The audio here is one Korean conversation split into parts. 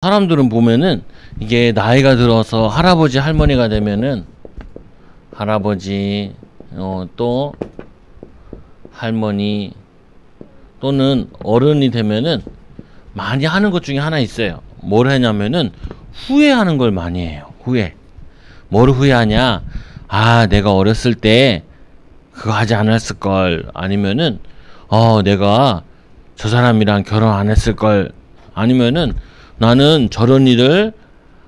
사람들은 보면은 이게 나이가 들어서 할아버지 할머니가 되면은 할아버지 또 할머니 또는 어른이 되면은 많이 하는 것 중에 하나 있어요. 뭘 하냐면은 후회하는 걸 많이 해요. 후회. 뭘 후회하냐? 아, 내가 어렸을 때 그거 하지 않았을 걸. 아니면은 내가 저 사람이랑 결혼 안 했을 걸. 아니면은 나는 저런 일을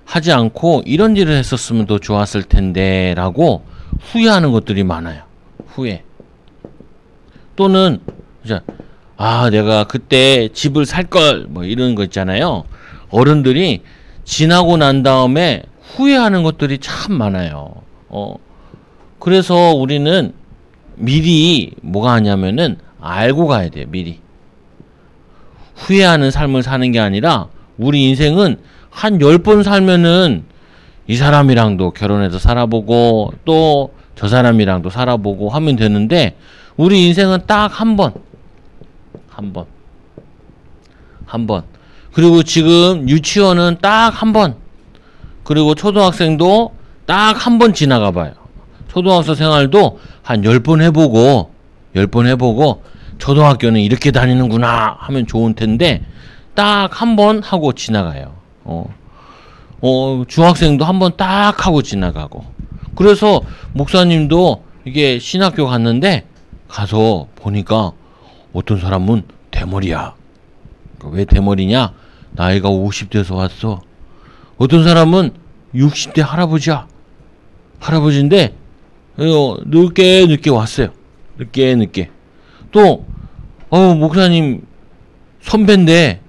하지 않고 이런 일을 했었으면 더 좋았을 텐데 라고 후회하는 것들이 많아요. 후회. 또는 내가 그때 집을 살 걸 뭐 이런 거 있잖아요. 어른들이 지나고 난 다음에 후회하는 것들이 참 많아요. 그래서 우리는 미리 뭐가 하냐면은 알고 가야 돼요. 미리. 후회하는 삶을 사는 게 아니라 우리 인생은 한 10번 살면은 이 사람이랑도 결혼해서 살아보고 또 저 사람이랑도 살아보고 하면 되는데 우리 인생은 딱 한 번. 그리고 지금 유치원은 딱 한 번. 그리고 초등학생도 딱 한 번 지나가 봐요. 초등학생 생활도 한 10번 해보고 초등학교는 이렇게 다니는구나 하면 좋은 텐데 딱 한 번 하고 지나가요. 중학생도 한 번 딱 하고 지나가고. 그래서 목사님도 이게 신학교 갔는데 가서 보니까 어떤 사람은 대머리야. 왜 대머리냐? 나이가 50대에서 왔어. 어떤 사람은 60대 할아버지야. 할아버지인데 늦게 왔어요. 늦게. 또 목사님 선배인데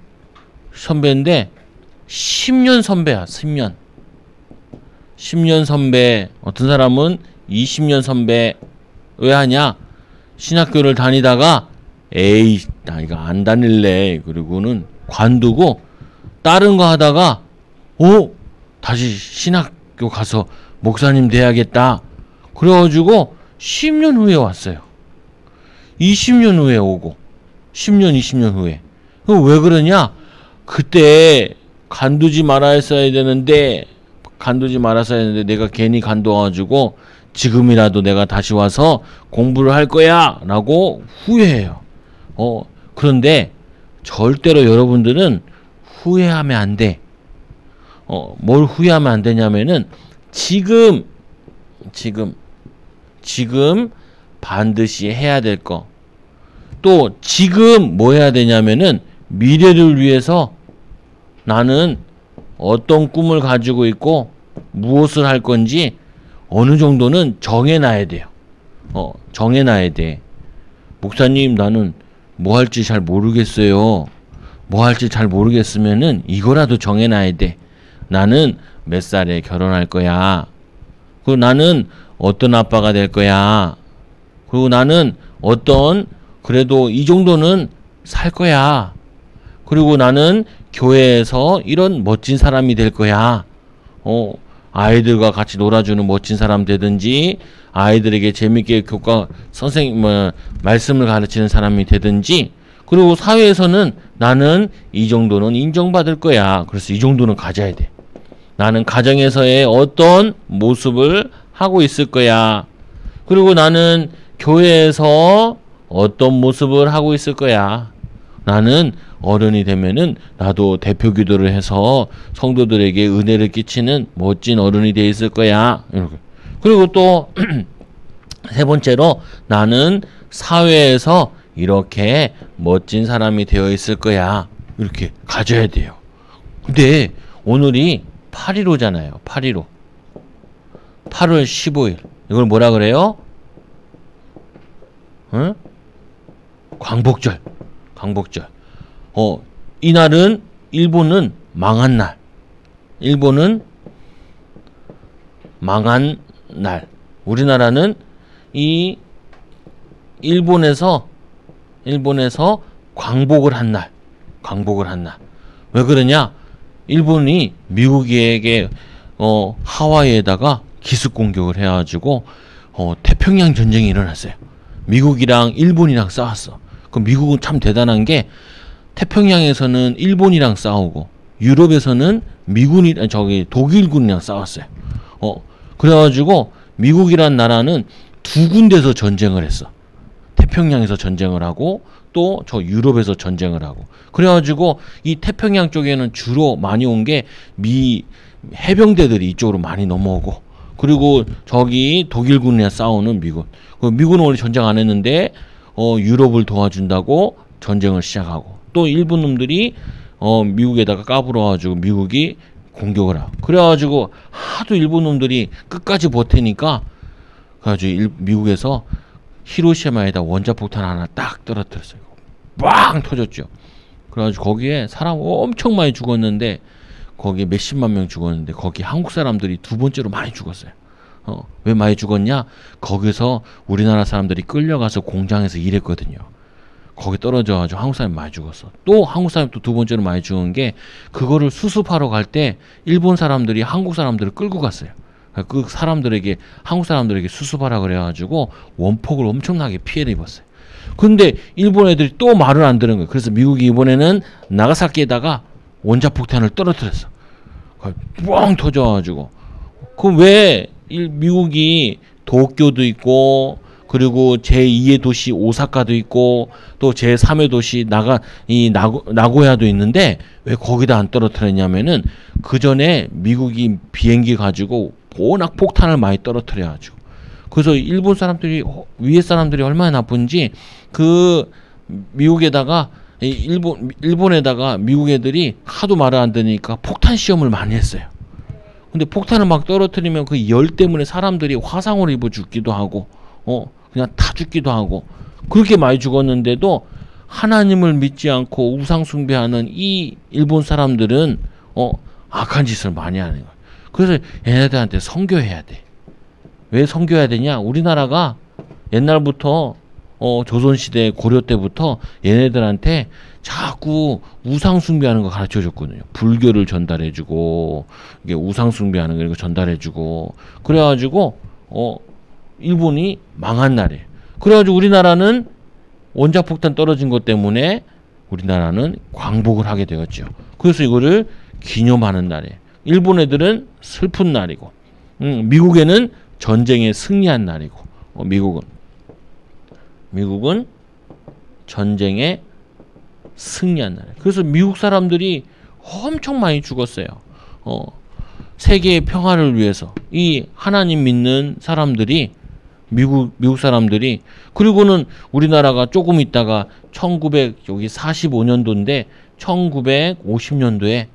10년 선배야. 10년 선배. 어떤 사람은 20년 선배. 왜 하냐? 신학교를 다니다가 에이 나 이거 안 다닐래. 그리고는 관두고 다른 거 하다가 다시 신학교 가서 목사님 돼야겠다. 그래가지고 10년 후에 왔어요. 20년 후에 오고 10년 20년 후에. 왜 그러냐? 그때 간두지 말았어야 되는데 내가 괜히 간두어가지고 지금이라도 내가 다시 와서 공부를 할 거야 라고 후회해요. 그런데 절대로 여러분들은 후회하면 안 돼. 뭘 후회하면 안 되냐면은 지금 반드시 해야 될 거. 또 지금 뭐 해야 되냐면은 미래를 위해서 나는 어떤 꿈을 가지고 있고 무엇을 할 건지 어느 정도는 정해놔야 돼요. 정해놔야 돼. 목사님 나는 뭐 할지 잘 모르겠어요. 뭐 할지 잘 모르겠으면은 이거라도 정해놔야 돼. 나는 몇 살에 결혼할 거야. 그리고 나는 어떤 아빠가 될 거야. 그리고 나는 그래도 이 정도는 살 거야. 그리고 나는 교회에서 이런 멋진 사람이 될 거야. 아이들과 같이 놀아주는 멋진 사람 되든지, 아이들에게 재밌게 말씀을 가르치는 사람이 되든지, 그리고 사회에서는 나는 이 정도는 인정받을 거야. 그래서 이 정도는 가져야 돼. 나는 가정에서의 어떤 모습을 하고 있을 거야. 그리고 나는 교회에서 어떤 모습을 하고 있을 거야. 나는 어른이 되면은 나도 대표 기도를 해서 성도들에게 은혜를 끼치는 멋진 어른이 돼 있을 거야. 이렇게. 그리고 또 세 번째로 나는 사회에서 이렇게 멋진 사람이 되어 있을 거야. 이렇게 가져야 돼요. 근데 오늘이 8.15잖아요. 8.15. 8월 15일. 이걸 뭐라 그래요? 광복절. 이날은 일본은 망한 날. 우리나라는 이 일본에서 광복을 한 날. 왜 그러냐? 일본이 미국에게 하와이에다가 기습 공격을 해가지고 태평양 전쟁이 일어났어요. 미국이랑 일본이랑 싸웠어. 그 미국은 참 대단한 게 태평양에서는 일본이랑 싸우고 유럽에서는 독일군이랑 싸웠어요. 그래가지고 미국이란 나라는 두 군데서 전쟁을 했어. 태평양에서 전쟁을 하고 또 저 유럽에서 전쟁을 하고. 그래가지고 이 태평양 쪽에는 주로 많이 온 게 미 해병대들이 이쪽으로 많이 넘어오고, 그리고 저기 독일군이랑 싸우는 미군. 미군은 원래 전쟁 안 했는데 유럽을 도와준다고 전쟁을 시작하고, 또 일본 놈들이 미국에다가 까불어가지고 미국이 공격을 하고. 그래가지고 하도 일본 놈들이 끝까지 버티니까 그래가지고 미국에서 히로시마에다 원자폭탄 하나 딱 떨어뜨렸어요. 빵 터졌죠. 그래가지고 거기에 사람 엄청 많이 죽었는데, 거기에 몇십만 명 죽었는데 거기 한국 사람들이 두 번째로 많이 죽었어요. 왜 많이 죽었냐? 거기서 우리나라 사람들이 끌려가서 공장에서 일했거든요. 거기 떨어져가지고 한국 사람이 많이 죽었어. 또 한국 사람이 또 두 번째로 많이 죽은 게, 그거를 수습하러 갈 때 일본 사람들이 한국 사람들을 끌고 갔어요. 그 사람들에게, 한국 사람들에게 수습하라 그래가지고 원폭을 엄청나게 피해를 입었어요. 근데 일본 애들이 또 말을 안 들은 거예요. 그래서 미국이 이번에는 나가사키에다가 원자폭탄을 떨어뜨렸어. 뻥 터져가지고. 그럼 왜 미국이 도쿄도 있고, 그리고 제2의 도시 오사카도 있고, 또 제3의 도시 나고야도 있는데 왜 거기다 안 떨어뜨렸냐면은, 그 전에 미국이 비행기 가지고 워낙 폭탄을 많이 떨어뜨려가지고. 그래서 일본 사람들이, 위에 사람들이 얼마나 나쁜지, 그 미국에다가 일본에다가 미국 애들이 하도 말을 안 듣으니까 폭탄 시험을 많이 했어요. 근데 폭탄을 막 떨어뜨리면 그 열 때문에 사람들이 화상을 입어 죽기도 하고, 그냥 다 죽기도 하고, 그렇게 많이 죽었는데도 하나님을 믿지 않고 우상 숭배하는 이 일본 사람들은 악한 짓을 많이 하는 거예요. 그래서 얘네들한테 선교해야 돼. 왜 선교해야 되냐? 우리나라가 옛날부터 조선시대 고려 때부터 얘네들한테 자꾸 우상 숭배하는 거 가르쳐 줬거든요. 불교를 전달해 주고, 이게 우상 숭배하는 거 이거 전달해 주고. 그래가지고 일본이 망한 날이에요. 그래가지고 우리나라는 원자폭탄 떨어진 것 때문에 우리나라는 광복을 하게 되었죠. 그래서 이거를 기념하는 날이에요. 일본 애들은 슬픈 날이고, 미국에는 전쟁에 승리한 날이고, 미국은 전쟁에 승리한 날. 그래서 미국 사람들이 엄청 많이 죽었어요. 세계의 평화를 위해서 이 하나님 믿는 사람들이, 미국 사람들이. 그리고는 우리나라가 조금 있다가 1945년도인데 1950년도에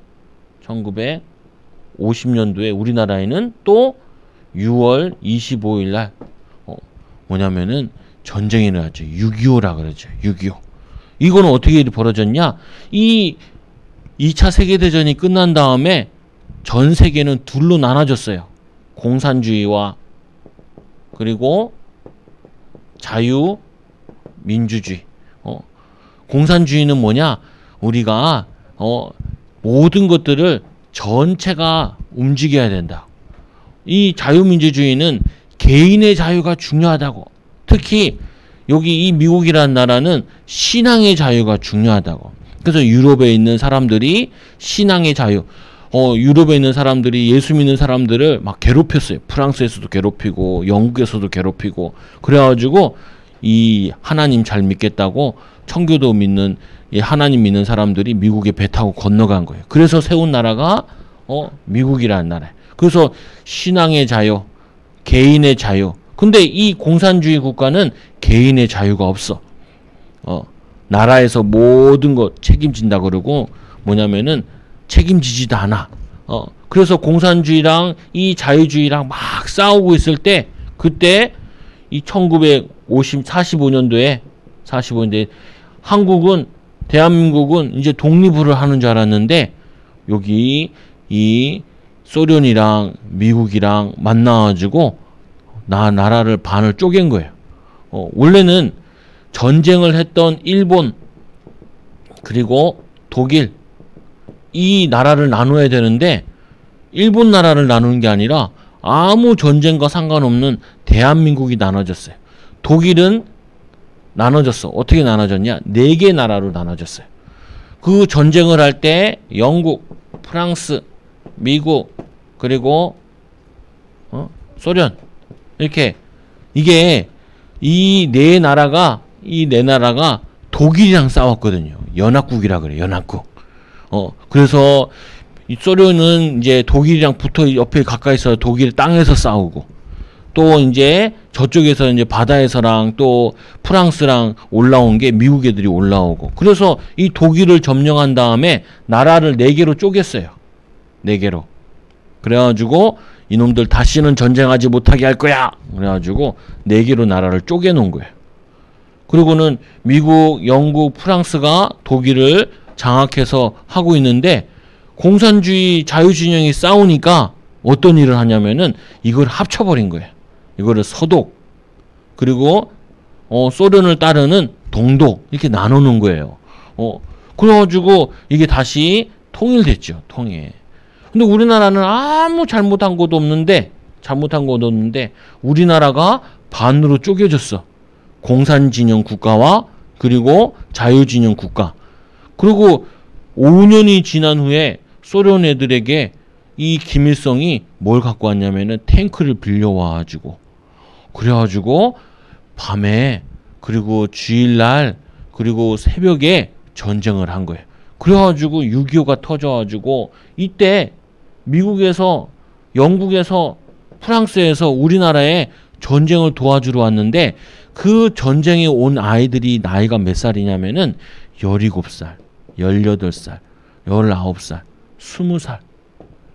우리나라에는 또 6월 25일 날 뭐냐면은 전쟁이 일어났죠. 6.25라 그러죠. 6.25. 이거는 어떻게 일이 벌어졌냐? 이 2차 세계대전이 끝난 다음에 전 세계는 둘로 나눠졌어요. 공산주의와 그리고 자유민주주의. 공산주의는 뭐냐? 우리가 모든 것들을 전체가 움직여야 된다. 이 자유민주주의는 개인의 자유가 중요하다고. 특히 여기 이 미국이라는 나라는 신앙의 자유가 중요하다고. 그래서 유럽에 있는 사람들이 신앙의 자유, 유럽에 있는 사람들이 예수 믿는 사람들을 막 괴롭혔어요. 프랑스에서도 괴롭히고 영국에서도 괴롭히고. 그래가지고 이 하나님 잘 믿겠다고 청교도 믿는 이 하나님 믿는 사람들이 미국에 배 타고 건너간 거예요. 그래서 세운 나라가 미국이라는 나라예요. 그래서 신앙의 자유, 개인의 자유. 근데 이 공산주의 국가는 개인의 자유가 없어. 나라에서 모든 거 책임진다 그러고 뭐냐면은 책임지지도 않아. 그래서 공산주의랑 이 자유주의랑 막 싸우고 있을 때, 그때 이 45년도에 대한민국은 이제 독립을 하는 줄 알았는데, 여기 이 소련이랑 미국이랑 만나가지고 나라를 반을 쪼갠 거예요. 원래는 전쟁을 했던 일본 그리고 독일 이 나라를 나눠야 되는데, 일본 나라를 나누는 게 아니라 아무 전쟁과 상관없는 대한민국이 나눠졌어요. 독일은 나눠졌어. 어떻게 나눠졌냐? 4개 나라로 나눠졌어요. 그 전쟁을 할 때 영국, 프랑스, 미국, 그리고 소련, 이렇게 이게 이 네 나라가 독일이랑 싸웠거든요. 연합국이라 그래. 연합국. 그래서 이 소련은 이제 독일이랑 붙어 옆에 가까이 있어 독일 땅에서 싸우고, 또 이제 저쪽에서 이제 바다에서랑 또 프랑스랑 올라온 게 미국 애들이 올라오고, 그래서 이 독일을 점령한 다음에 나라를 4개로 쪼갰어요. 4개로. 그래가지고 이놈들 다시는 전쟁하지 못하게 할 거야. 그래가지고 4개로 나라를 쪼개놓은 거예요. 그리고는 미국, 영국, 프랑스가 독일을 장악해서 하고 있는데, 공산주의, 자유진영이 싸우니까 어떤 일을 하냐면은 이걸 합쳐버린 거예요. 이거를 서독, 그리고 소련을 따르는 동독, 이렇게 나누는 거예요. 그래가지고 이게 다시 통일됐죠. 통일. 근데 우리나라는 아무 잘못한 것도 없는데 우리나라가 반으로 쪼개졌어. 공산진영 국가와 그리고 자유진영 국가. 그리고 5년이 지난 후에 소련 애들에게 이 김일성이 뭘 갖고 왔냐면은 탱크를 빌려와가지고, 그래가지고 밤에, 그리고 주일날, 그리고 새벽에 전쟁을 한 거예요. 그래가지고 6.25가 터져가지고, 이때 미국에서, 영국에서, 프랑스에서 우리나라에 전쟁을 도와주러 왔는데, 그 전쟁에 온 아이들이 나이가 몇 살이냐면은 17살, 18살, 19살, 20살.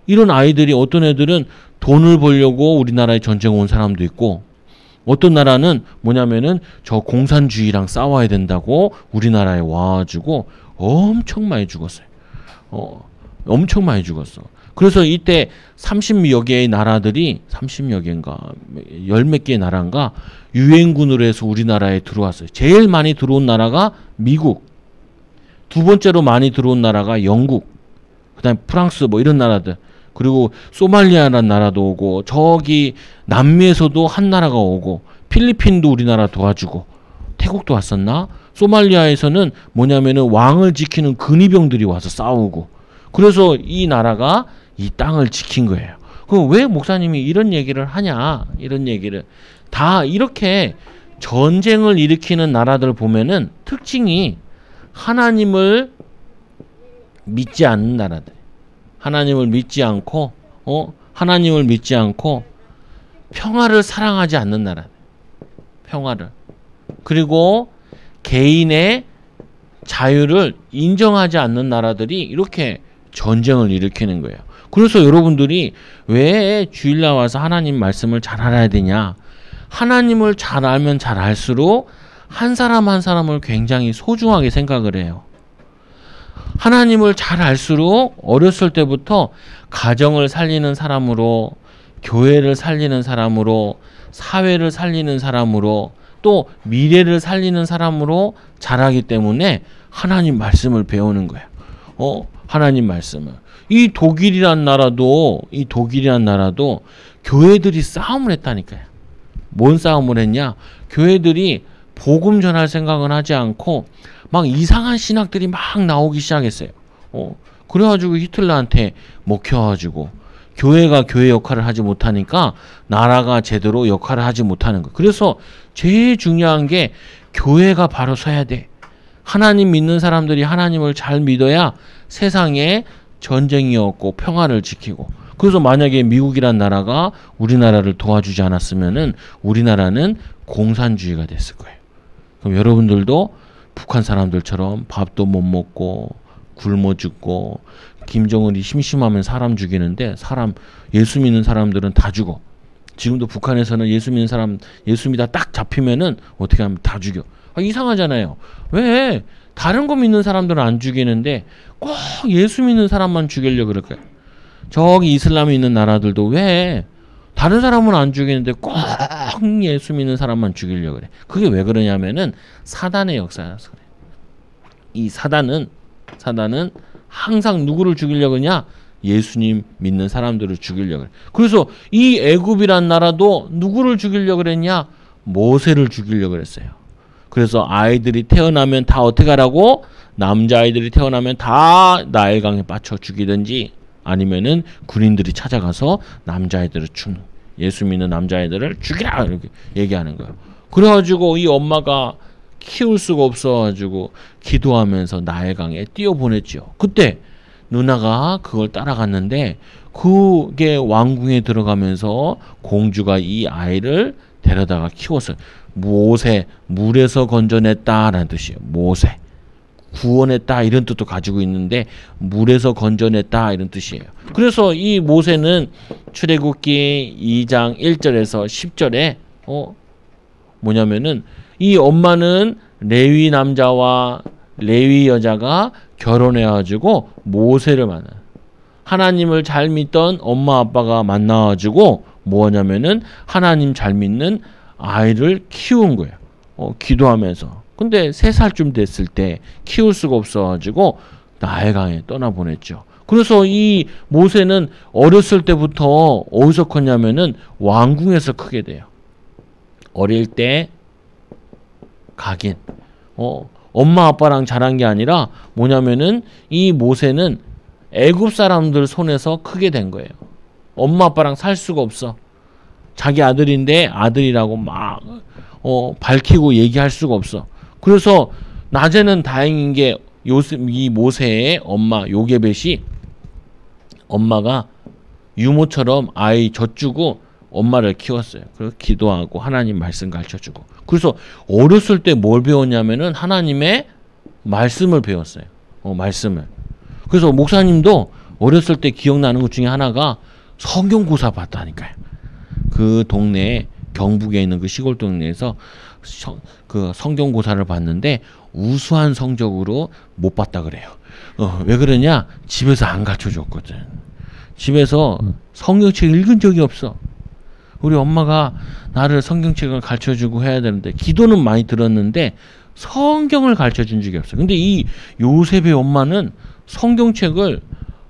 이런 아이들이, 어떤 애들은 돈을 벌려고 우리나라에 전쟁 온 사람도 있고, 어떤 나라는 뭐냐면은 저 공산주의랑 싸워야 된다고 우리나라에 와가지고 엄청 많이 죽었어요. 엄청 많이 죽었어. 그래서 이때 30여 개의 나라들이, 30여 개인가, 10몇 개의 나라인가, 유엔군으로 해서 우리나라에 들어왔어요. 제일 많이 들어온 나라가 미국, 두 번째로 많이 들어온 나라가 영국, 그 다음에 프랑스, 뭐 이런 나라들, 그리고 소말리아라는 나라도 오고, 저기 남미에서도 한 나라가 오고, 필리핀도 우리나라 도와주고, 태국도 왔었나? 소말리아에서는 뭐냐면은 왕을 지키는 근위병들이 와서 싸우고, 그래서 이 나라가 이 땅을 지킨 거예요. 그럼 왜 목사님이 이런 얘기를 하냐? 이런 얘기를. 다 이렇게 전쟁을 일으키는 나라들 보면은 특징이 하나님을 믿지 않는 나라들. 하나님을 믿지 않고, 하나님을 믿지 않고 평화를 사랑하지 않는 나라들. 평화를. 그리고 개인의 자유를 인정하지 않는 나라들이 이렇게 전쟁을 일으키는 거예요. 그래서 여러분들이 왜 주일날 와서 하나님 말씀을 잘 알아야 되냐? 하나님을 잘 알면 잘 알수록 한 사람 한 사람을 굉장히 소중하게 생각을 해요. 하나님을 잘 알수록 어렸을 때부터 가정을 살리는 사람으로, 교회를 살리는 사람으로, 사회를 살리는 사람으로, 또 미래를 살리는 사람으로 자라기 때문에 하나님 말씀을 배우는 거예요. 하나님 말씀을. 이 독일이란 나라도 교회들이 싸움을 했다니까요. 뭔 싸움을 했냐? 교회들이 복음 전할 생각은 하지 않고 막 이상한 신학들이 막 나오기 시작했어요. 그래가지고 히틀러한테 먹혀가지고 교회가 교회 역할을 하지 못하니까 나라가 제대로 역할을 하지 못하는 거. 그래서 제일 중요한 게 교회가 바로 서야 돼. 하나님 믿는 사람들이 하나님을 잘 믿어야 세상에 전쟁이 없고 평화를 지키고. 그래서 만약에 미국이란 나라가 우리나라를 도와주지 않았으면은 우리나라는 공산주의가 됐을 거예요. 그럼 여러분들도 북한 사람들처럼 밥도 못 먹고 굶어 죽고, 김정은이 심심하면 사람 죽이는데 예수 믿는 사람들은 다 죽어. 지금도 북한에서는 예수 믿는 사람, 예수 믿다 딱 잡히면은 어떻게 하면 다 죽여. 이상하잖아요. 왜 다른 거 믿는 사람들은 안 죽이는데 꼭 예수 믿는 사람만 죽이려고 그럴까요? 저기 이슬람이 있는 나라들도 왜 다른 사람은 안 죽이는데 꼭 예수 믿는 사람만 죽이려고 그래. 그게 왜 그러냐면은 사단의 역사라서 그래. 이 사단은 항상 누구를 죽이려고 하냐? 예수님 믿는 사람들을 죽이려고 그래. 그래서 이 애굽이란 나라도 누구를 죽이려고 그랬냐? 모세를 죽이려고 그랬어요. 그래서 아이들이 태어나면 다 어떻게 하라고? 남자아이들이 태어나면 다 나일강에 빠쳐 죽이든지 아니면은 군인들이 찾아가서 남자아이들을 예수 믿는 남자아이들을 죽이라 이렇게 얘기하는 거예요. 그래가지고 이 엄마가 키울 수가 없어가지고 기도하면서 나일강에 띄워보냈죠. 그때 누나가 그걸 따라갔는데 그게 왕궁에 들어가면서 공주가 이 아이를 데려다가 키웠어요. 모세, 물에서 건져냈다라는 뜻이에요. 모세, 구원했다 이런 뜻도 가지고 있는데 물에서 건져냈다 이런 뜻이에요. 그래서 이 모세는 출애굽기 2장 1절에서 10절에 뭐냐면은 이 엄마는 레위 남자와 레위 여자가 결혼해가지고 모세를 만나요. 하나님을 잘 믿던 엄마 아빠가 만나가지고 뭐냐면은 하나님 잘 믿는 아이를 키운 거예요. 기도하면서. 근데 3살쯤 됐을 때 키울 수가 없어가지고 나일강에 떠나보냈죠. 그래서 이 모세는 어렸을 때부터 어디서 컸냐면은 왕궁에서 크게 돼요. 어릴 때 각인. 엄마 아빠랑 자란 게 아니라 뭐냐면은 이 모세는 애굽 사람들 손에서 크게 된 거예요. 엄마 아빠랑 살 수가 없어. 자기 아들인데 아들이라고 막 밝히고 얘기할 수가 없어. 그래서 낮에는 다행인 게 이 모세의 엄마 요게벳이 엄마가 유모처럼 아이 젖주고 엄마를 키웠어요. 그래서 기도하고 하나님 말씀 가르쳐주고. 그래서 어렸을 때 뭘 배웠냐면은 하나님의 말씀을 배웠어요. 말씀을. 그래서 목사님도 어렸을 때 기억나는 것 중에 하나가 성경고사 봤다니까요. 그 동네에 경북에 있는 그 시골 동네에서 그 성경고사를 봤는데 우수한 성적으로 못 봤다 그래요. 왜 그러냐? 집에서 안 가르쳐줬거든. 집에서 성경책 읽은 적이 없어. 우리 엄마가 나를 성경책을 가르쳐주고 해야 되는데 기도는 많이 들었는데 성경을 가르쳐준 적이 없어. 근데 이 요셉의 엄마는 성경책을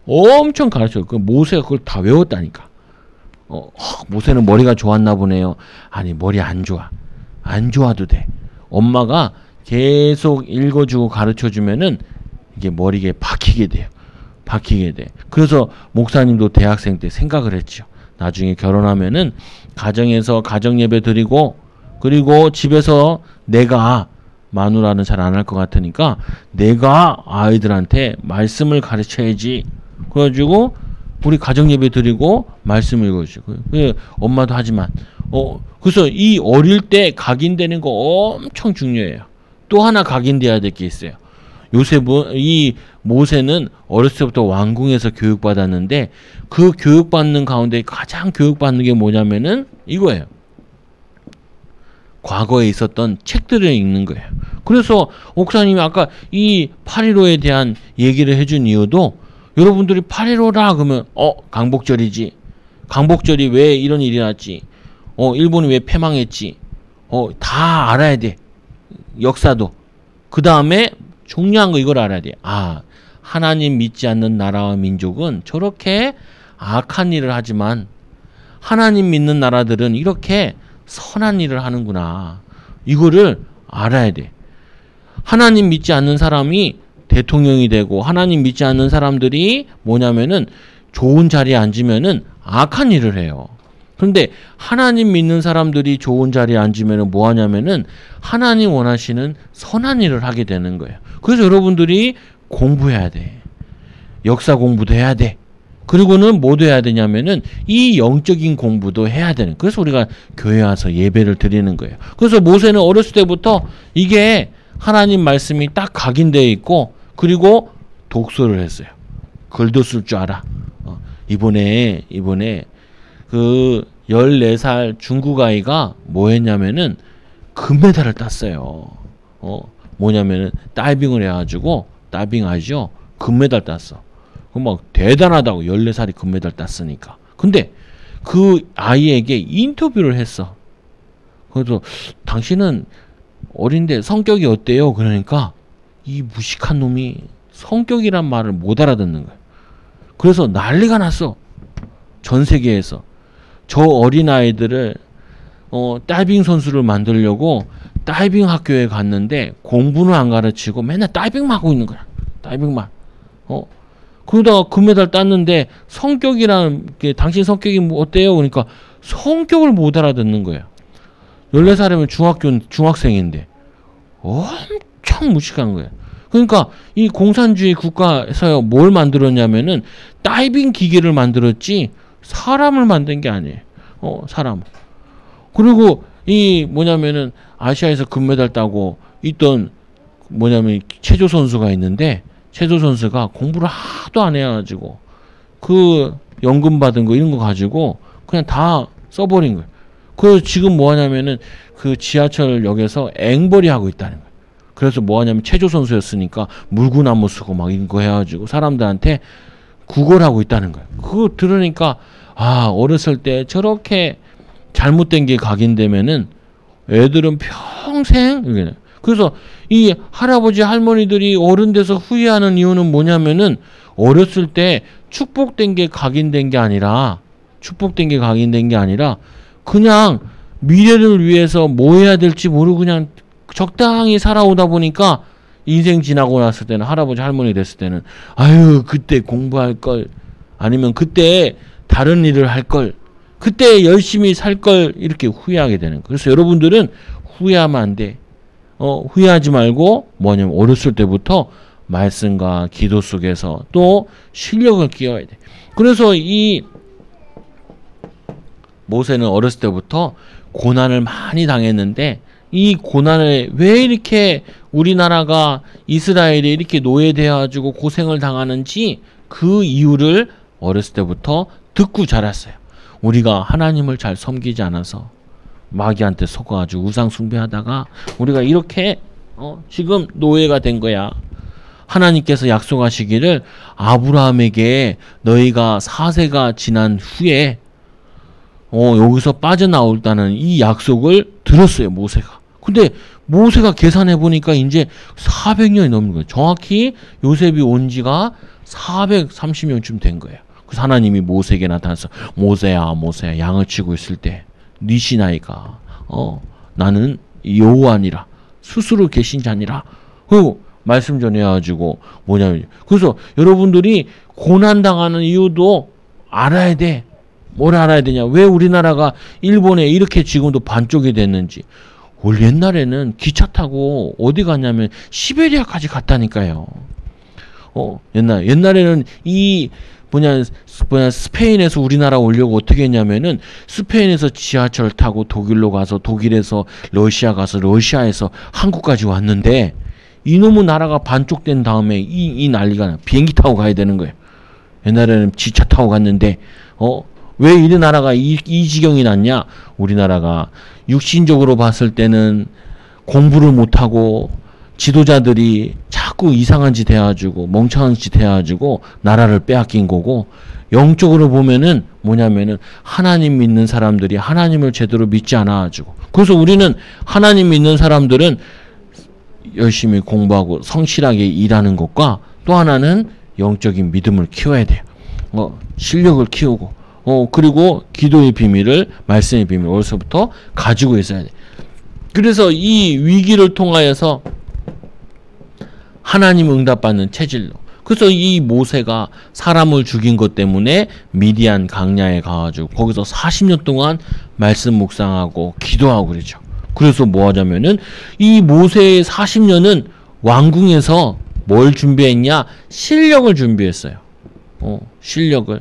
엄청 가르쳐요. 그 모세가 그걸 다 외웠다니까. 모세는 머리가 좋았나 보네요. 아니 머리 안 좋아. 안 좋아도 돼. 엄마가 계속 읽어주고 가르쳐주면은 이게 머리에 박히게 돼요. 박히게 돼. 그래서 목사님도 대학생 때 생각을 했죠. 나중에 결혼하면은 가정에서 가정 예배 드리고 그리고 집에서 내가 마누라는 잘 안 할 것 같으니까 내가 아이들한테 말씀을 가르쳐야지. 그래가지고 우리 가정 예배 드리고 말씀 읽어주고 엄마도 하지만 그래서 이 어릴 때 각인되는 거 엄청 중요해요. 또 하나 각인돼야 될 게 있어요. 이 모세는 어렸을 때부터 왕궁에서 교육받았는데 그 교육받는 가운데 가장 교육받는 게 뭐냐면은 이거예요. 과거에 있었던 책들을 읽는 거예요. 그래서 목사님이 아까 이 8.15에 대한 얘기를 해준 이유도 여러분들이 8.15라 그러면 강복절이지. 강복절이 왜 이런 일이 났지. 일본이 왜 패망했지. 다 알아야 돼. 역사도. 그 다음에 중요한 거 이걸 알아야 돼. 하나님 믿지 않는 나라와 민족은 저렇게 악한 일을 하지만 하나님 믿는 나라들은 이렇게 선한 일을 하는구나. 이거를 알아야 돼. 하나님 믿지 않는 사람이 대통령이 되고 하나님 믿지 않는 사람들이 뭐냐면은 좋은 자리에 앉으면은 악한 일을 해요. 그런데 하나님 믿는 사람들이 좋은 자리에 앉으면은 뭐 하냐면은 하나님 원하시는 선한 일을 하게 되는 거예요. 그래서 여러분들이 공부해야 돼. 역사 공부도 해야 돼. 그리고는 뭐도 해야 되냐면은 이 영적인 공부도 해야 되는. 그래서 우리가 교회 와서 예배를 드리는 거예요. 그래서 모세는 어렸을 때부터 이게 하나님 말씀이 딱 각인되어 있고 그리고 독서를 했어요. 글도 쓸 줄 알아. 이번에 그 14살 중국 아이가 뭐 했냐면은 금메달을 땄어요. 뭐냐면은 다이빙을 해가지고 다이빙 하죠. 금메달 땄어. 막 대단하다고 14살이 금메달 땄으니까. 근데 그 아이에게 인터뷰를 했어. 그래서 당신은 어린데 성격이 어때요? 그러니까 이 무식한 놈이 성격이란 말을 못 알아듣는 거야. 그래서 난리가 났어. 전 세계에서. 저 어린아이들을 다이빙 선수를 만들려고 다이빙 학교에 갔는데 공부는 안 가르치고 맨날 다이빙만 하고 있는 거야. 다이빙만. 그러다가 금메달 땄는데 성격이랑 당신 성격이 뭐 어때요? 그러니까 성격을 못 알아듣는 거예요. 14살이면 중학생인데 엄청 무식한 거예요. 그러니까 이 공산주의 국가에서 뭘 만들었냐면은 다이빙 기계를 만들었지 사람을 만든 게 아니에요. 사람. 그리고 이 뭐냐면은 아시아에서 금메달 따고 있던 뭐냐면 체조 선수가 있는데 체조 선수가 공부를 하도 안 해가지고 그 연금 받은 거 이런 거 가지고 그냥 다 써버린 거예요. 그 지금 뭐 하냐면은 그 지하철역에서 앵벌이 하고 있다는 거예요. 그래서 뭐 하냐면 체조 선수였으니까 물구나무 쓰고 막 이런 거 해가지고 사람들한테 구걸하고 있다는 거예요. 그거 들으니까 어렸을 때 저렇게 잘못된 게 각인되면은 애들은 평생 그래서 이 할아버지 할머니들이 어른 돼서 후회하는 이유는 뭐냐면은 어렸을 때 축복된 게 각인된 게 아니라 그냥 미래를 위해서 뭐 해야 될지 모르고 그냥 적당히 살아오다 보니까 인생 지나고 났을 때는 할아버지 할머니 됐을 때는 아유 그때 공부할 걸 아니면 그때 다른 일을 할 걸 그때 열심히 살 걸 이렇게 후회하게 되는 거예요. 그래서 여러분들은 후회하면 안 돼. 후회하지 말고 뭐냐면 어렸을 때부터 말씀과 기도 속에서 또 실력을 키워야 돼. 그래서 이 모세는 어렸을 때부터 고난을 많이 당했는데 이 고난을 왜 이렇게 우리나라가 이스라엘에 이렇게 노예되어가지고 고생을 당하는지 그 이유를 어렸을 때부터 듣고 자랐어요. 우리가 하나님을 잘 섬기지 않아서 마귀한테 속아가지고 우상 숭배하다가 우리가 이렇게 지금 노예가 된 거야. 하나님께서 약속하시기를 아브라함에게 너희가 4세가 지난 후에 여기서 빠져나올다는 이 약속을 들었어요. 모세가. 근데 모세가 계산해 보니까 이제 400년이 넘는 거예요. 정확히 요셉이 온 지가 430년쯤 된 거예요. 그래서 하나님이 모세에게 나타나서 모세야 양을 치고 있을 때 네 시나이가 나는 여호와니라 스스로 계신 자니라. 그리고 말씀 전해가지고 뭐냐면 그래서 여러분들이 고난 당하는 이유도 알아야 돼. 뭘 알아야 되냐? 왜 우리나라가 일본에 이렇게 지금도 반쪽이 됐는지. 원래 옛날에는 기차 타고 어디 갔냐면 시베리아까지 갔다니까요. 옛날에는 이 스페인에서 우리나라 오려고 어떻게 했냐면은 스페인에서 지하철 타고 독일로 가서 독일에서 러시아 가서 러시아에서 한국까지 왔는데 이놈의 나라가 반쪽된 다음에 이 난리가 나. 비행기 타고 가야 되는 거예요. 옛날에는 지차 타고 갔는데 왜 이 나라가 이 지경이 났냐? 우리나라가 육신적으로 봤을 때는 공부를 못하고 지도자들이 자꾸 이상한 짓 해가지고 멍청한 짓 해가지고 나라를 빼앗긴 거고 영적으로 보면은 뭐냐면은 하나님 믿는 사람들이 하나님을 제대로 믿지 않아가지고 그래서 우리는 하나님 믿는 사람들은 열심히 공부하고 성실하게 일하는 것과 또 하나는 영적인 믿음을 키워야 돼요. 실력을 키우고 그리고 기도의 비밀을 말씀의 비밀을 어려서부터 가지고 있어야 돼. 그래서 이 위기를 통하여서 하나님 응답받는 체질로. 그래서 이 모세가 사람을 죽인 것 때문에 미디안 강야에 가가지고 거기서 40년 동안 말씀 묵상하고 기도하고 그러죠. 그래서 뭐 하자면은 이 모세의 40년은 왕궁에서 뭘 준비했냐? 실력을 준비했어요. 실력을.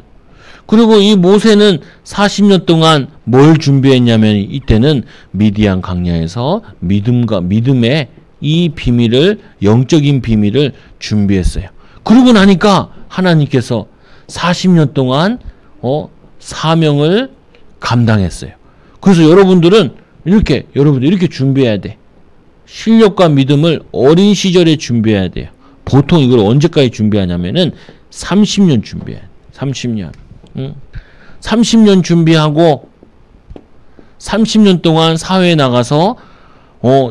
그리고 이 모세는 40년 동안 뭘 준비했냐면 이때는 미디안 강야에서 믿음의 이 비밀을 영적인 비밀을 준비했어요. 그러고 나니까 하나님께서 40년 동안 사명을 감당했어요. 그래서 여러분들은 이렇게 준비해야 돼. 실력과 믿음을 어린 시절에 준비해야 돼요. 보통 이걸 언제까지 준비하냐면은 30년 준비해. 30년. 30년 준비하고 30년 동안 사회에 나가서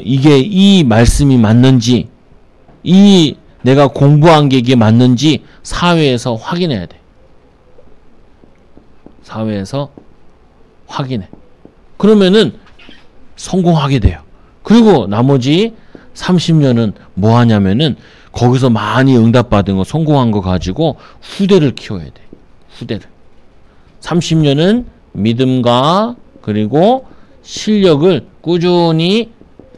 이게 이 말씀이 맞는지 이 내가 공부한 게 이게 맞는지 사회에서 확인해야 돼. 사회에서 확인해. 그러면은 성공하게 돼요. 그리고 나머지 30년은 뭐 하냐면은 거기서 많이 응답받은 거, 성공한 거 가지고 후대를 키워야 돼. 후대를. 30년은 믿음과 그리고 실력을 꾸준히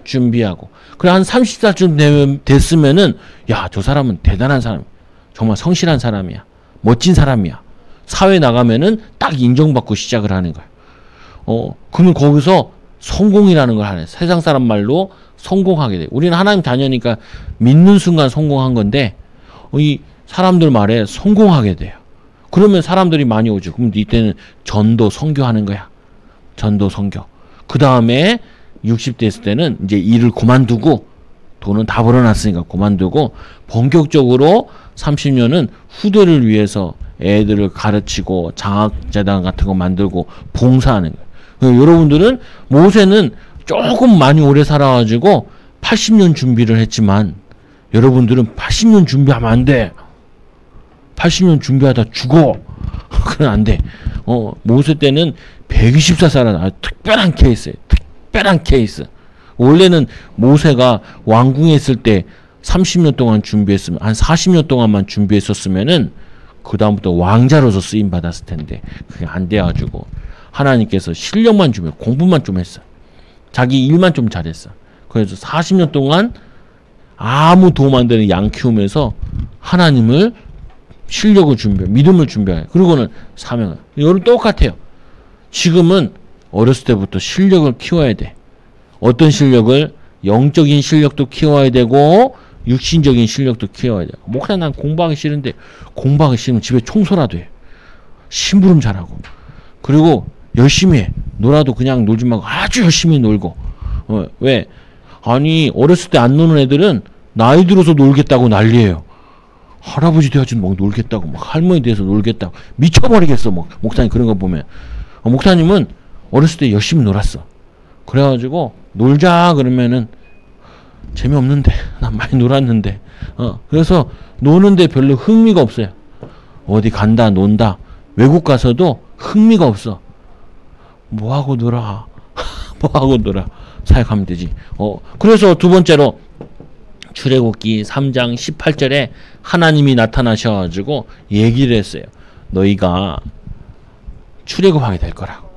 준비하고. 그래, 한 30살쯤 됐으면은, 야, 저 사람은 대단한 사람, 정말 성실한 사람이야. 멋진 사람이야. 사회 나가면은 딱 인정받고 시작을 하는 거야. 그러면 거기서 성공이라는 걸 하네. 세상 사람 말로 성공하게 돼. 우리는 하나님 자녀니까 믿는 순간 성공한 건데, 이 사람들 말에 성공하게 돼요. 그러면 사람들이 많이 오죠. 그럼 이때는 전도 선교하는 거야. 전도 선교. 그 다음에 60대 됐을 때는 이제 일을 그만두고, 돈은 다 벌어놨으니까 그만두고, 본격적으로 30년은 후대를 위해서 애들을 가르치고 장학재단 같은 거 만들고 봉사하는 거예요. 여러분들은 모세는 조금 많이 오래 살아가지고 80년 준비를 했지만, 여러분들은 80년 준비하면 안 돼. 80년 준비하다 죽어. 그건 안 돼. 모세 때는 124살 살아. 특별한 케이스예요. 특별한 케이스. 원래는 모세가 왕궁에 있을 때 30년 동안 준비했으면, 한 40년 동안만 준비했었으면은 그다음부터 왕자로서 쓰임 받았을 텐데 그게 안 돼가지고 하나님께서 실력만 주면, 공부만 좀 했어. 자기 일만 좀 잘했어. 그래서 40년 동안 아무 도움 안 되는 양 키우면서 하나님을 실력을 준비해, 믿음을 준비해. 그리고는 사명을. 이거는 똑같아요. 지금은 어렸을 때부터 실력을 키워야 돼. 어떤 실력을? 영적인 실력도 키워야 되고 육신적인 실력도 키워야 돼. 목사, 난 공부하기 싫은데. 공부하기 싫으면 집에 청소라도 해. 심부름 잘하고. 그리고 열심히 해. 놀아도 그냥 놀지 말고 아주 열심히 놀고. 왜? 아니, 어렸을 때 안 노는 애들은 나이 들어서 놀겠다고 난리예요. 할아버지 돼야지 막 놀겠다고, 막 할머니 돼서 놀겠다고. 미쳐버리겠어. 막 목사님 그런 거 보면. 목사님은 어렸을 때 열심히 놀았어. 그래가지고 놀자 그러면은 재미없는데, 난 많이 놀았는데. 그래서 노는데 별로 흥미가 없어요. 어디 간다, 논다. 외국 가서도 흥미가 없어. 뭐하고 놀아. 뭐하고 놀아. 사역하면 되지. 그래서 두 번째로 출애굽기 3장 18절에 하나님이 나타나셔가지고 얘기를 했어요. 너희가 출애굽하게 될 거라고.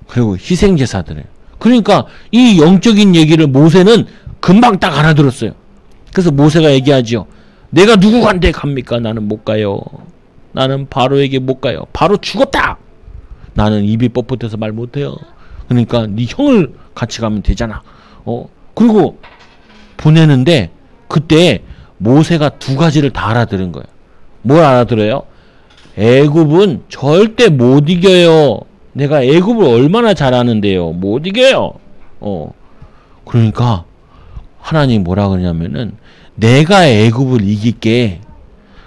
그리고 희생제사들을. 그러니까 이 영적인 얘기를 모세는 금방 딱 알아들었어요. 그래서 모세가 얘기하지요. 내가 누구한테 갑니까? 나는 못 가요. 나는 바로에게 못 가요. 바로 죽었다. 나는 입이 뻣뻣해서 말 못해요. 그러니까 네 형을 같이 가면 되잖아. 그리고 보내는데 그때 모세가 두 가지를 다 알아들은 거예요. 뭘 알아들어요? 애굽은 절대 못 이겨요. 내가 애굽을 얼마나 잘하는데요. 못 이겨요. 그러니까 하나님 뭐라 그러냐면은 내가 애굽을 이길게.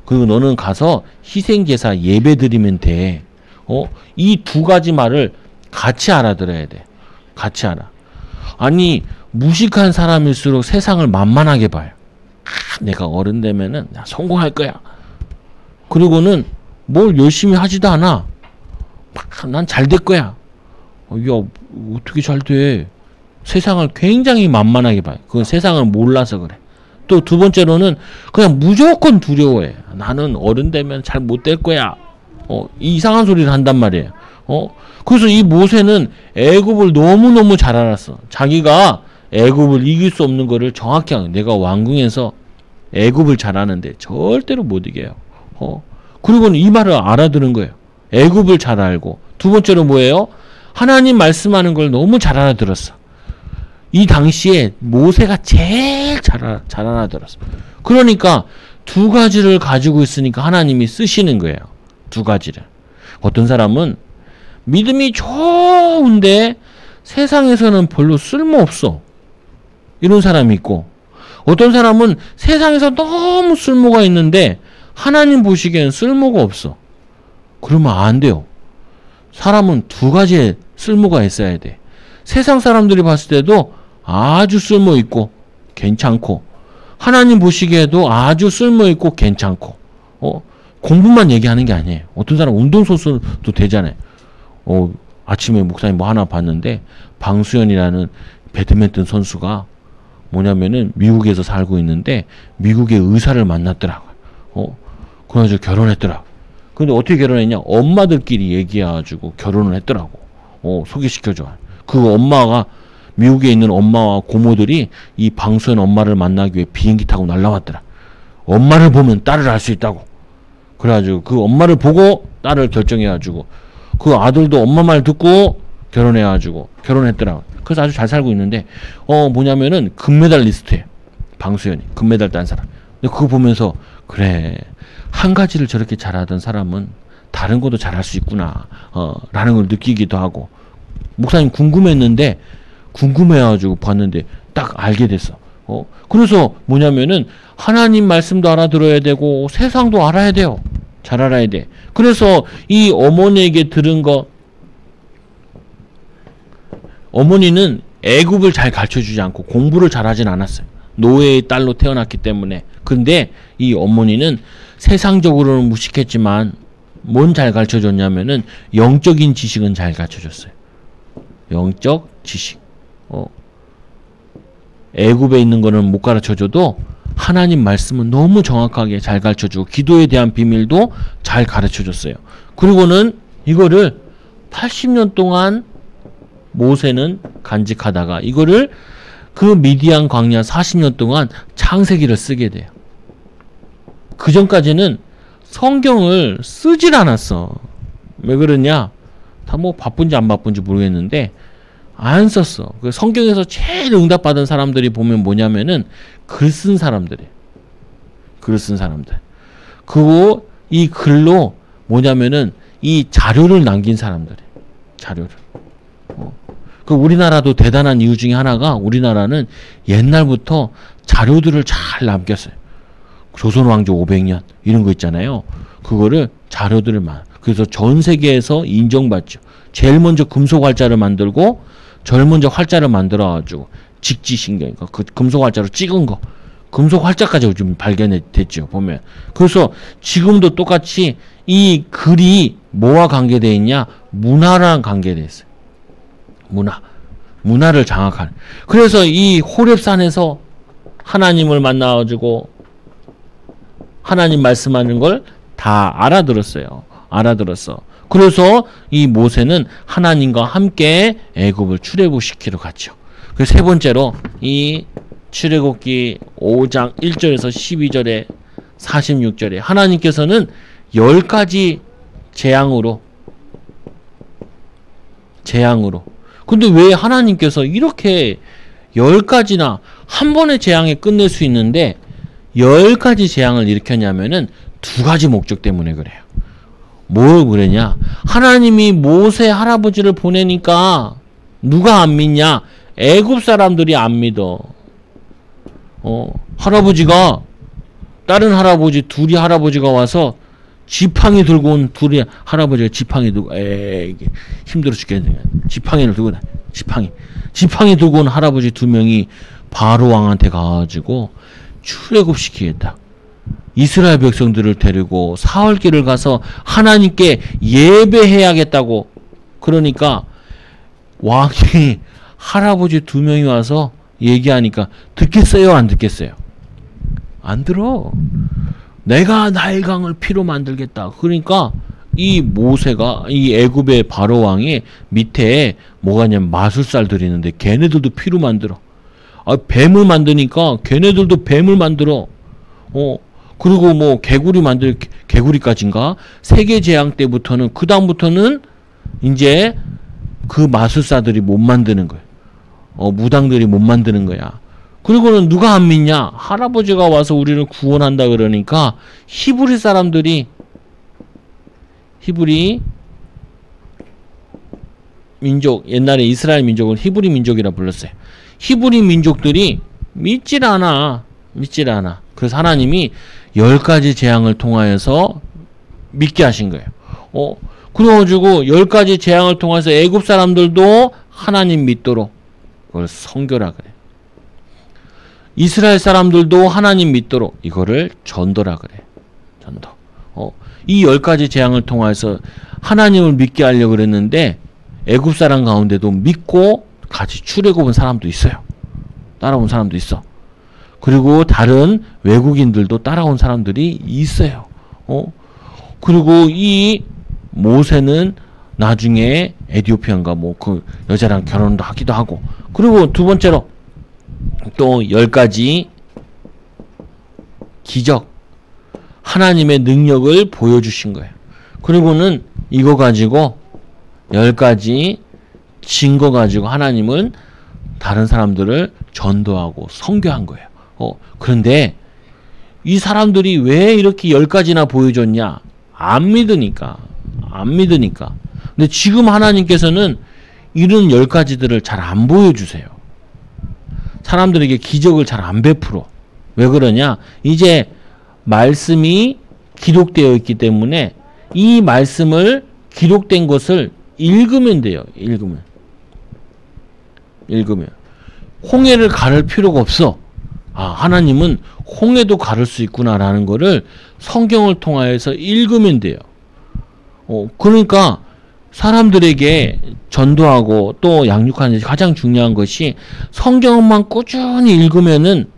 그리고 너는 가서 희생제사 예배 드리면 돼. 이 두 가지 말을 같이 알아들어야 돼. 같이 알아. 아니, 무식한 사람일수록 세상을 만만하게 봐요. 내가 어른 되면은 나 성공할 거야. 그리고는 뭘 열심히 하지도 않아. 난 잘 될 거야. 야, 어떻게 잘 돼? 세상을 굉장히 만만하게 봐요. 그건 세상을 몰라서 그래. 또 두 번째로는 그냥 무조건 두려워해. 나는 어른 되면 잘 못 될 거야. 이상한 소리를 한단 말이에요. 그래서 이 모세는 애굽을 너무너무 잘 알았어. 자기가 애굽을 이길 수 없는 거를 정확히 알아. 내가 왕궁에서 애굽을 잘 아는데 절대로 못 이겨요. 그리고는 이 말을 알아들은 거예요. 애굽을 잘 알고. 두 번째로 뭐예요? 하나님 말씀하는 걸 너무 잘 알아들었어. 이 당시에 모세가 제일 잘 알아들었어. 그러니까 두 가지를 가지고 있으니까 하나님이 쓰시는 거예요. 두 가지를. 어떤 사람은 믿음이 좋은데 세상에서는 별로 쓸모없어. 이런 사람이 있고, 어떤 사람은 세상에서 너무 쓸모가 있는데 하나님 보시기엔 쓸모가 없어. 그러면 안 돼요. 사람은 두 가지의 쓸모가 있어야 돼. 세상 사람들이 봤을 때도 아주 쓸모 있고 괜찮고, 하나님 보시기에도 아주 쓸모 있고 괜찮고. 공부만 얘기하는 게 아니에요. 어떤 사람 운동선수도 되잖아요. 아침에 목사님 뭐 하나 봤는데 방수연이라는 배드민턴 선수가 뭐냐면은 미국에서 살고 있는데 미국의 의사를 만났더라고요. 그래가지고 결혼했더라고. 근데 어떻게 결혼했냐? 엄마들끼리 얘기해가지고 결혼을 했더라고. 소개시켜줘. 그 엄마가 미국에 있는 엄마와 고모들이 이 방수연 엄마를 만나기 위해 비행기 타고 날라왔더라. 엄마를 보면 딸을 알 수 있다고. 그래가지고 그 엄마를 보고 딸을 결정해가지고 그 아들도 엄마 말 듣고 결혼해가지고 결혼했더라고. 그래서 아주 잘 살고 있는데 뭐냐면은 금메달리스트예요. 방수연이 금메달 딴 사람. 근데 그거 보면서 그래, 한 가지를 저렇게 잘하던 사람은 다른 것도 잘할 수 있구나 라는 걸 느끼기도 하고, 목사님 궁금했는데 궁금해가지고 봤는데 딱 알게 됐어. 그래서 뭐냐면은 하나님 말씀도 알아들어야 되고 세상도 알아야 돼요. 잘 알아야 돼. 그래서 이 어머니에게 들은 거, 어머니는 애굽을 잘 가르쳐주지 않고 공부를 잘하진 않았어요. 노예의 딸로 태어났기 때문에. 근데 이 어머니는 세상적으로는 무식했지만 뭔 잘 가르쳐줬냐면은 영적인 지식은 잘 가르쳐줬어요. 영적 지식. 애굽에 있는 거는 못 가르쳐줘도 하나님 말씀은 너무 정확하게 잘 가르쳐주고 기도에 대한 비밀도 잘 가르쳐줬어요. 그리고는 이거를 80년 동안 모세는 간직하다가 이거를 그 미디안 광야 40년 동안 창세기를 쓰게 돼요. 그 전까지는 성경을 쓰질 않았어. 왜 그러냐? 다 뭐 바쁜지 안 바쁜지 모르겠는데 안 썼어. 그 성경에서 제일 응답받은 사람들이 보면 뭐냐면은 글 쓴 사람들이에요. 글 쓴 사람들. 그리고 이 글로 뭐냐면은 이 자료를 남긴 사람들이에요. 자료를. 그 우리나라도 대단한 이유 중에 하나가 우리나라는 옛날부터 자료들을 잘 남겼어요. 조선 왕조 500년 이런 거 있잖아요. 그거를 자료들을 그래서 전 세계에서 인정받죠. 제일 먼저 금속 활자를 만들고 제일 먼저 활자를 만들어가지고 직지신경, 그 금속 활자로 찍은 거, 금속 활자까지 좀 발견됐죠. 보면. 그래서 지금도 똑같이 이 글이 뭐와 관계되어 있냐? 문화랑 관계되어 있어요. 문화를 장악하는. 그래서 이 호렙산에서 하나님을 만나가지고 하나님 말씀하는 걸 다 알아들었어요. 알아들었어. 그래서 이 모세는 하나님과 함께 애굽을 출애굽시키러 갔죠. 그래서 세 번째로 이 출애굽기 5장 1절에서 12절에 46절에 하나님께서는 10가지 재앙으로 근데 왜 하나님께서 이렇게 10가지나 한 번의 재앙에 끝낼 수 있는데 10가지 재앙을 일으켰냐면은 두 가지 목적 때문에 그래요. 뭘 그러냐? 하나님이 모세 할아버지를 보내니까 누가 안 믿냐? 애굽 사람들이 안 믿어. 할아버지가 다른 할아버지 둘이 할아버지가 와서 지팡이 들고 온 둘이 할아버지가 지팡이 들고 이게 힘들어 죽겠네. 지팡이를 들고 지팡이 들고 온 할아버지 두 명이 바로 왕한테 가가지고 출애굽시키겠다. 이스라엘 백성들을 데리고 사흘길을 가서 하나님께 예배해야겠다고. 그러니까 왕이 할아버지 두 명이 와서 얘기하니까 듣겠어요? 안 듣겠어요? 안 들어. 내가 나일강을 피로 만들겠다. 그러니까 이 모세가 이 애굽의 바로 왕이 밑에 뭐가 있냐면 마술사들 있는데 걔네들도 피로 만들어. 뱀을 만드니까 걔네들도 뱀을 만들어. 그리고 뭐 개구리까지인가? 세계 재앙 때부터는 그 다음부터는 이제 그 마술사들이 못 만드는 거야. 무당들이 못 만드는 거야. 그리고는 누가 안 믿냐? 할아버지가 와서 우리를 구원한다 그러니까 히브리 사람들이 히브리 민족, 옛날에 이스라엘 민족을 히브리 민족이라 불렀어요. 히브리 민족들이 믿질 않아. 그래서 하나님이 10가지 재앙을 통하여서 믿게 하신 거예요. 그래가지고 10가지 재앙을 통해서 애굽 사람들도 하나님 믿도록 그걸 선교라 그래. 이스라엘 사람들도 하나님 믿도록 이거를 전도라 그래. 전도. 이 10가지 재앙을 통해서 하나님을 믿게 하려고 그랬는데 애굽 사람 가운데도 믿고 같이 출애굽한 사람도 있어요. 따라온 사람도 있어. 그리고 다른 외국인들도 따라온 사람들이 있어요. 그리고 이 모세는 나중에 에디오피아인가 뭐 그 여자랑 결혼도 하기도 하고, 그리고 두 번째로 또 10가지 기적, 하나님의 능력을 보여주신 거예요. 그리고는 이거 가지고 10가지 증거 가지고 하나님은 다른 사람들을 전도하고 선교한 거예요. 그런데 이 사람들이 왜 이렇게 10가지나 보여줬냐? 안 믿으니까. 근데 지금 하나님께서는 이런 10가지들을 잘 안 보여주세요. 사람들에게 기적을 잘 안 베풀어. 왜 그러냐? 이제 말씀이 기록되어 있기 때문에 이 말씀을 기록된 것을 읽으면 돼요. 읽으면. 홍해를 가를 필요가 없어. 하나님은 홍해도 가를 수 있구나라는 거를 성경을 통하여서 읽으면 돼요. 그러니까 사람들에게 전도하고 또 양육하는 가장 중요한 것이 성경만 꾸준히 읽으면은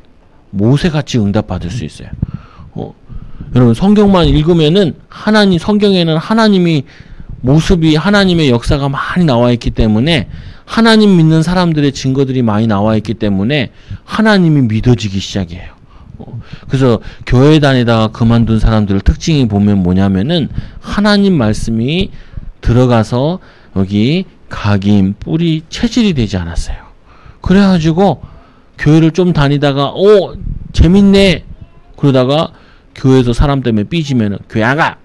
모세같이 응답받을 수 있어요. 여러분, 성경만 읽으면은 성경에는 하나님이 모습이, 하나님의 역사가 많이 나와 있기 때문에, 하나님 믿는 사람들의 증거들이 많이 나와 있기 때문에 하나님이 믿어지기 시작해요. 그래서 교회 다니다가 그만둔 사람들 특징이 보면 뭐냐면은 하나님 말씀이 들어가서 여기 각인, 뿌리, 체질이 되지 않았어요. 그래가지고 교회를 좀 다니다가 재밌네 그러다가 교회에서 사람 때문에 삐지면은 교회 안 가.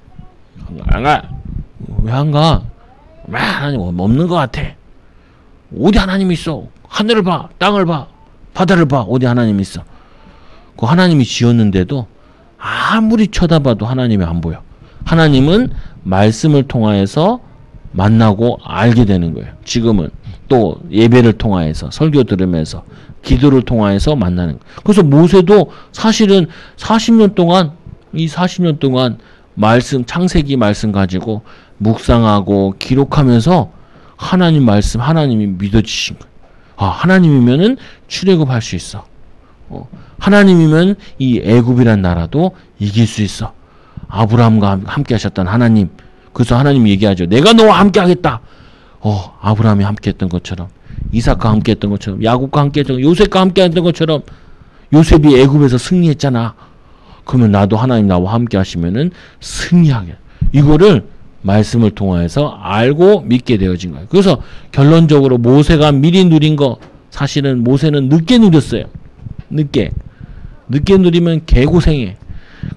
왜 안 가? 왜 하나님 없는 것 같아. 어디 하나님이 있어? 하늘을 봐, 땅을 봐, 바다를 봐. 어디 하나님이 있어? 그 하나님이 지었는데도 아무리 쳐다봐도 하나님이 안 보여. 하나님은 말씀을 통하여서 만나고 알게 되는 거예요. 지금은 또 예배를 통하여서, 설교 들으면서, 기도를 통하여서 만나는 거예요. 그래서 모세도 사실은 40년 동안 말씀, 창세기 말씀 가지고 묵상하고 기록하면서 하나님 말씀, 하나님이 믿어지신 거예요. 하나님이면은 출애굽할 수 있어. 하나님이면 이 애굽이란 나라도 이길 수 있어. 아브라함과 함께 하셨던 하나님. 그래서 하나님이 얘기하죠. 내가 너와 함께 하겠다. 아브라함이 함께 했던 것처럼, 이삭과 함께 했던 것처럼, 야곱과 함께 했던 것처럼, 요셉과 함께 했던 것처럼, 요셉이 애굽에서 승리했잖아. 그러면 나도 하나님 나와 함께 하시면은 승리하게. 이거를 말씀을 통해서 알고 믿게 되어진 거예요. 그래서 결론적으로 모세가 미리 누린 거, 사실은 모세는 늦게 누렸어요. 늦게 누리면 개고생해.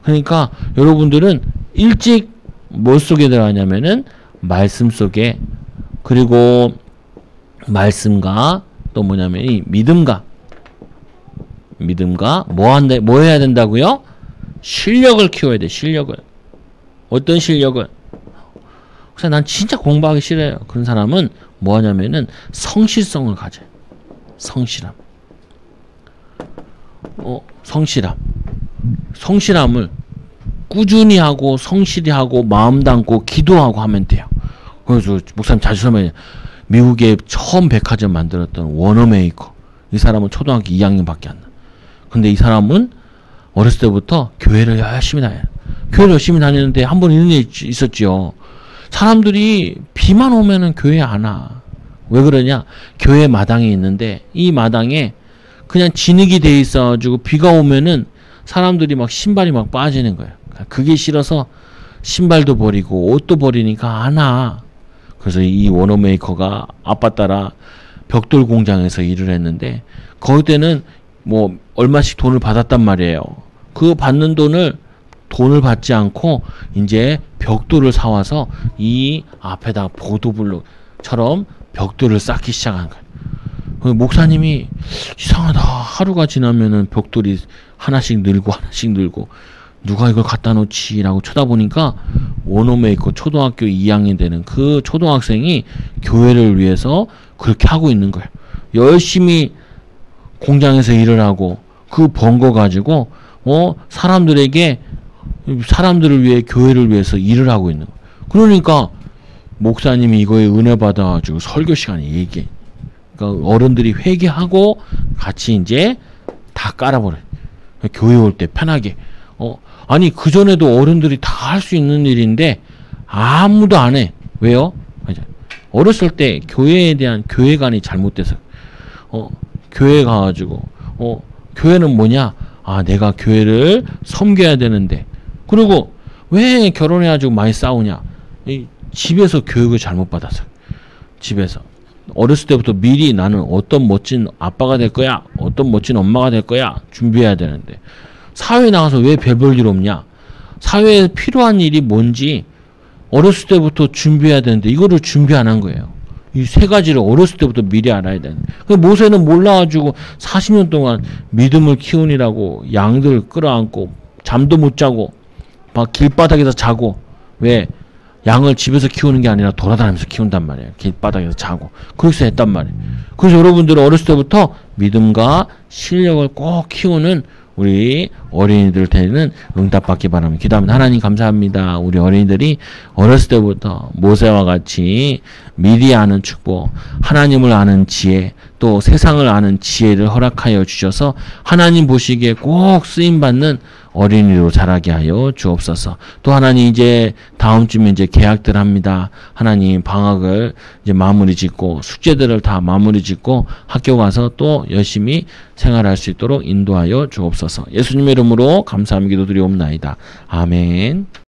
그러니까 여러분들은 일찍 뭐 속에 들어가냐면은 말씀 속에, 그리고 말씀과 또 뭐냐면 이 믿음과 뭐 해야 된다고요? 실력을 키워야 돼. 실력을. 어떤 실력을? 그래서 난 진짜 공부하기 싫어요. 그런 사람은 뭐 하냐면은 성실성을 가져요. 성실함을 꾸준히 하고 성실히 하고 마음 담고 기도하고 하면 돼요. 그래서 목사님 자주 설명해요. 미국에 처음 백화점 만들었던 워너메이커. 이 사람은 초등학교 2학년밖에 안 나. 근데 이 사람은 어렸을 때부터 교회를 열심히 다녀요. 교회를 열심히 다니는데 한 번 이런 일 있었죠. 사람들이 비만 오면은 교회 안 와. 왜 그러냐? 교회 마당이 있는데 이 마당에 그냥 진흙이 돼 있어가지고 비가 오면은 사람들이 막 신발이 막 빠지는 거예요. 그게 싫어서 신발도 버리고 옷도 버리니까 안 와. 그래서 이 워너메이커가 아빠 따라 벽돌 공장에서 일을 했는데 거기 때는 뭐 얼마씩 돈을 받았단 말이에요. 그 받는 돈을 받지 않고 이제 벽돌을 사와서 이 앞에다가 보도블록처럼 벽돌을 쌓기 시작한 거예요. 그 목사님이 이상하다. 하루가 지나면은 벽돌이 하나씩 늘고 누가 이걸 갖다 놓지라고 쳐다보니까 워너메이커 초등학교 2학년 되는 그 초등학생이 교회를 위해서 그렇게 하고 있는 거예요. 열심히 공장에서 일을 하고 그 번 거 가지고 사람들을 위해, 교회를 위해서 일을 하고 있는 거예요. 그러니까 목사님이 이거에 은혜 받아가지고 설교 시간에 얘기해. 그러니까 어른들이 회개하고 같이 이제 다 깔아버려. 교회 올 때 편하게. 아니 그 전에도 어른들이 다 할 수 있는 일인데 아무도 안 해. 왜요? 어렸을 때 교회에 대한 교회관이 잘못돼서. 교회 가가지고 교회는 뭐냐? 아 내가 교회를 섬겨야 되는데. 그리고 왜 결혼해가지고 많이 싸우냐? 집에서 교육을 잘못 받아서. 집에서 어렸을 때부터 미리 나는 어떤 멋진 아빠가 될 거야, 어떤 멋진 엄마가 될 거야 준비해야 되는데 사회에 나가서 왜 별볼 일 없냐? 사회에 필요한 일이 뭔지 어렸을 때부터 준비해야 되는데 이거를 준비 안 한 거예요. 이 세 가지를 어렸을 때부터 미리 알아야 되는데 모세는 몰라가지고 40년 동안 믿음을 키우느라고 양들 끌어안고 잠도 못 자고 막 길바닥에서 자고. 왜? 양을 집에서 키우는 게 아니라 돌아다니면서 키운단 말이에요. 길바닥에서 자고. 그래서 했단 말이에요. 그래서 여러분들은 어렸을 때부터 믿음과 실력을 꼭 키우는 우리 어린이들 되는 응답받기 바랍니다. 기도합니다. 하나님 감사합니다. 우리 어린이들이 어렸을 때부터 모세와 같이 미리 아는 축복, 하나님을 아는 지혜, 또 세상을 아는 지혜를 허락하여 주셔서 하나님 보시기에 꼭 쓰임받는 어린이로 자라게 하여 주옵소서. 또 하나님 이제 다음 주면 이제 개학들 합니다. 하나님 방학을 이제 마무리 짓고 숙제들을 다 마무리 짓고 학교 가서 또 열심히 생활할 수 있도록 인도하여 주옵소서. 예수님의 이름으로 감사함 기도드리옵나이다. 아멘.